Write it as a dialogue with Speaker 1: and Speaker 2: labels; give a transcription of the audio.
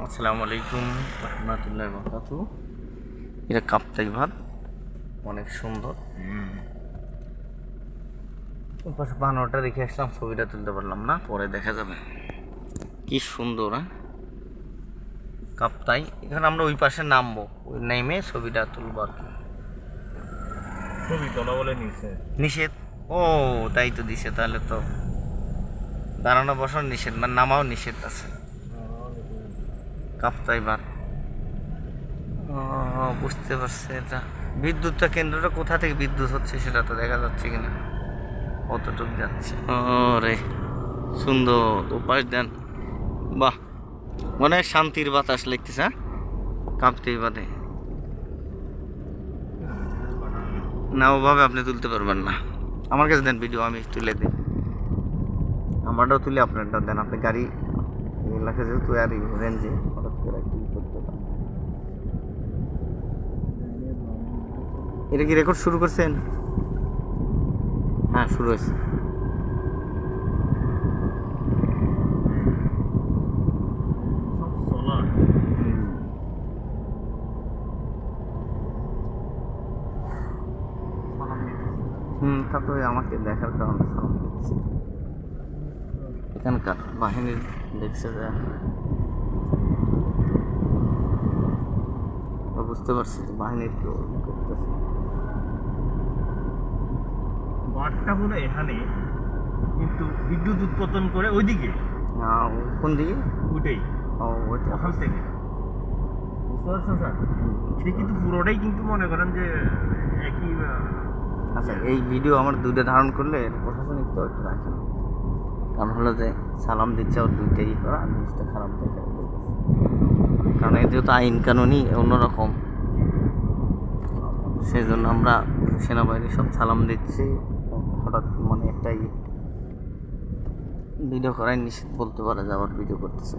Speaker 1: আসসালামু আলাইকুম রহমতুল্লাহি ওয়া বারাকাতুহু। এটা কাপ্তাই ভাত, অনেক সুন্দর। ওই পাশে বানরটা রেখে আসলাম, ছবিটা তুলতে পারলাম না, পরে দেখা যাবে। কি সুন্দর কাপ্তাই। এখানে আমরা ওই পাশে নামবো, ওই নেমে ছবিটা তুলবো আর কি।
Speaker 2: ছবি তোলা বলে
Speaker 1: নিষেধ? ও তাই তো দিছে, তাহলে তো দাঁড়ানো বসানো নিষেধ, মানে নামাও নিষেধ আছে। কাপ্তাই ভাত, বুঝতে পারছি। এটা বিদ্যুৎটা কেন্দ্রটা কোথা থেকে বিদ্যুৎ হচ্ছে সেটা তো দেখা যাচ্ছে কিনা, কতটুকু যাচ্ছে। রে সুন্দর উপাস দেন, বাহ, মানে শান্তির বাতাস লিখতেছে। কাঁপতেই বাদে না, ওভাবে আপনি তুলতে পারবেন না। আমার কাছে দেন ভিডিও, আমি তুলে দিই। আমারটাও তুলে আপনারটা দেন। আপনি গাড়ি এলাকা যেহেতু আর রেঞ্জে হঠাৎ করে কি করতে পারেন। এটা কি রেকর্ড শুরু করছেন? হ্যাঁ, শুরু হয়েছে। তারপরে আমাকে দেখার কারণে সালাম দিচ্ছে। এখানকার বাহিনীর দেখছে যে, বুঝতে পারছি যে বাহিনীর কেউ করতেছে।
Speaker 2: বাঁধটা বলে এখানে, কিন্তু বিদ্যুৎ উৎপাদন করে ওইদিকে।
Speaker 1: কোন দিকে?
Speaker 2: ওইটাই,
Speaker 1: ওইটা
Speaker 2: ওখান থেকে। বুঝতে পারছেন স্যার? এটা কিন্তু পুরোটাই কিন্তু মনে করেন যে একই।
Speaker 1: আচ্ছা, এই ভিডিও আমার দুইটা ধারণ করলে প্রশাসনিক তো একটু রাখেন, কারণ হলো যে সালাম দিচ্ছে ওর দুইটাই করা, জিনিসটা খারাপ দেখে। কারণ এর যেহেতু আইন কানুনই অন্যরকম, সেই জন্য আমরা সেনাবাহিনী সব সালাম দিচ্ছি। হঠাৎ মানে একটাই ভিডিও করাই নিষেধ বলতে পারে যে আবার ভিডিও করতেছে।